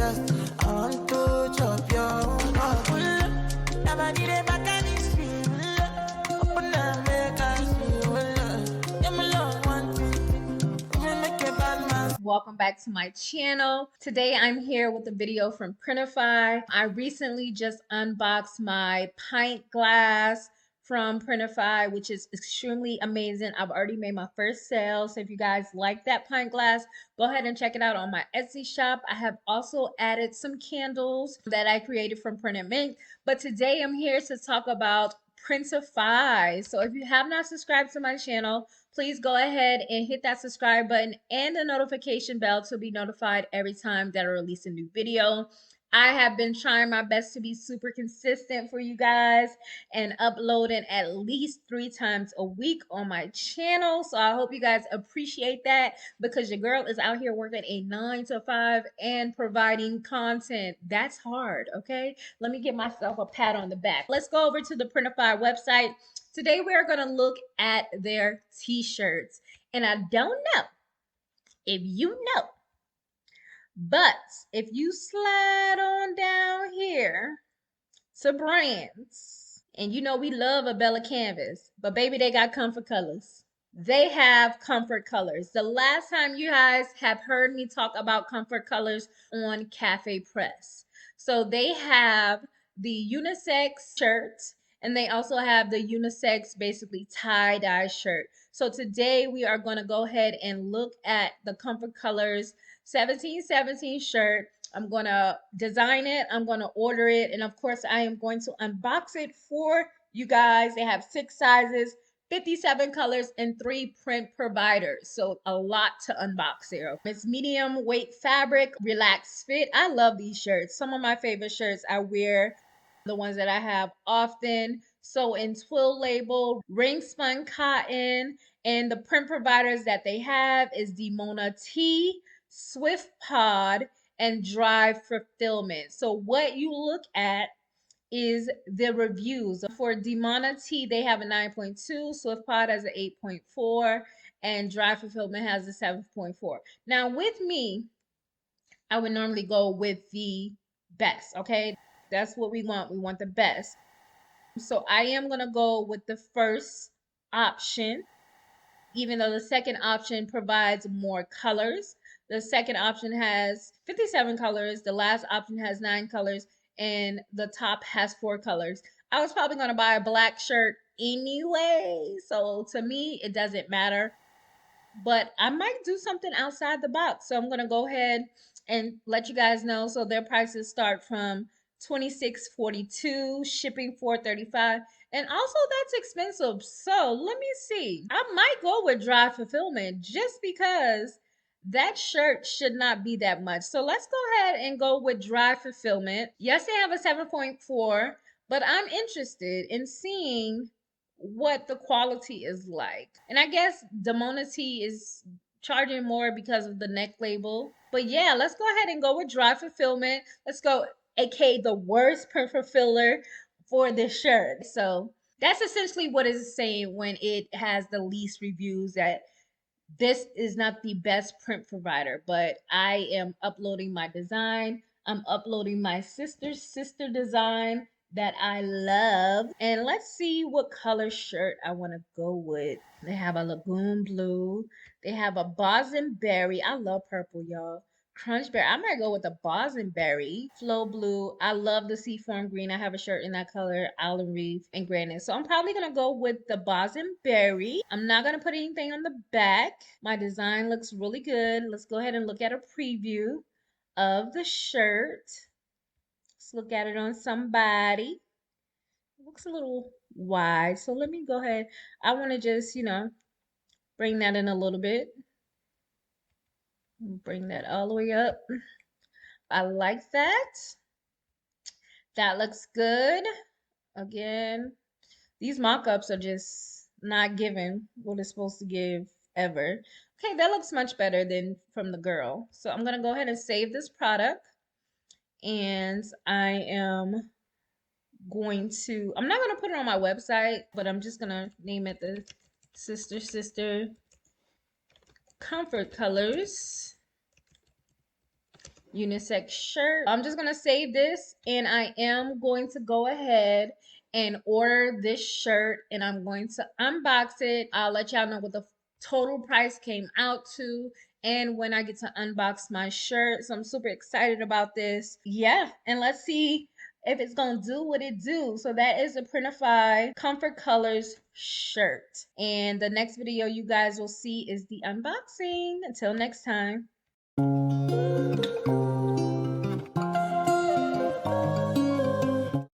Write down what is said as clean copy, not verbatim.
I want to chop your heart. Never did it back and it's open up, make us Welcome back to my channel. Today I'm here with a video from Printify. I recently just unboxed my pint glass from Printify, which is extremely amazing. I've already made my first sale, so if you guys like that pint glass, go ahead and check it out on my Etsy shop. I have also added some candles that I created from Print and Mint, but today I'm here to talk about Printify. So if you have not subscribed to my channel, please go ahead and hit that subscribe button and the notification bell to be notified every time that I release a new video. I have been trying my best to be super consistent for you guys and uploading at least 3 times a week on my channel. So I hope you guys appreciate that, because your girl is out here working a 9 to 5 and providing content. That's hard, okay? Let me give myself a pat on the back. Let's go over to the Printify website. Today we're going to look at their t-shirts. And I don't know if you know, but if you slide on down here to brands, and you know we love a Bella canvas, but baby, they got comfort colors. They have comfort colors. The last time you guys have heard me talk about comfort colors on Cafe Press. So they have the unisex shirt, and they also have the unisex basically tie-dye shirt. So today we are going to go ahead and look at the comfort colors 1717 shirt. I'm going to design it, I'm going to order it, and of course I am going to unbox it for you guys. They have 6 sizes, 57 colors, and 3 print providers. So a lot to unbox here. It's medium weight fabric, relaxed fit. I love these shirts. Some of my favorite shirts I wear, the ones that I have often. So in twill label, ring spun cotton, and the print providers that they have is nwantiti, Swift Pod, and Drive Fulfillment. So what you look at is the reviews. For nwantiti, they have a 9.2, Swift Pod has an 8.4, and Drive Fulfillment has a 7.4. Now with me, I would normally go with the best, okay? That's what we want. We want the best. So I am going to go with the first option, even though the second option provides more colors. The second option has 57 colors. The last option has 9 colors. And the top has 4 colors. I was probably going to buy a black shirt anyway. So to me, it doesn't matter. But I might do something outside the box. So I'm going to go ahead and let you guys know. So their prices start from $26.42, shipping $4.35, and also that's expensive. So let me see. I might go with Drive Fulfillment just because that shirt should not be that much. So let's go ahead and go with Drive Fulfillment. Yes, they have a 7.4, but I'm interested in seeing what the quality is like. And I guess nwantiti is charging more because of the neck label. But yeah, let's go ahead and go with Drive Fulfillment. Let's go, aka the worst print fulfiller for this shirt. So that's essentially what it's saying when it has the least reviews, that this is not the best print provider. But I am uploading my design. I'm uploading my sister's design that I love. And let's see what color shirt I want to go with. They have a lagoon blue. They have a bosamberry. I love purple, y'all. Crunchberry. I might go with the bosamberry. Flow blue. I love the seafoam green. I have a shirt in that color. Olive reef and granite. So I'm probably going to go with the bosamberry. I'm not going to put anything on the back. My design looks really good. Let's go ahead and look at a preview of the shirt. Let's look at it on somebody. It looks a little wide. So let me go ahead. I want to just, bring that in a little bit. Bring that all the way up. I like that. That looks good. Again, these mock-ups are just not giving what it's supposed to give ever. Okay, that looks much better than from the girl. So I'm going to go ahead and save this product. And I'm not going to put it on my website, but I'm just going to name it the Sister Comfort Colors. unisex shirt. I'm just gonna save this, and I am going to go ahead and order this shirt, and I'm going to unbox it. I'll let y'all know what the total price came out to and when I get to unbox my shirt. So I'm super excited about this. Yeah, and let's see if it's gonna do what it do. So that is a Printify Comfort Colors shirt, and the next video you guys will see is the unboxing. Until next time.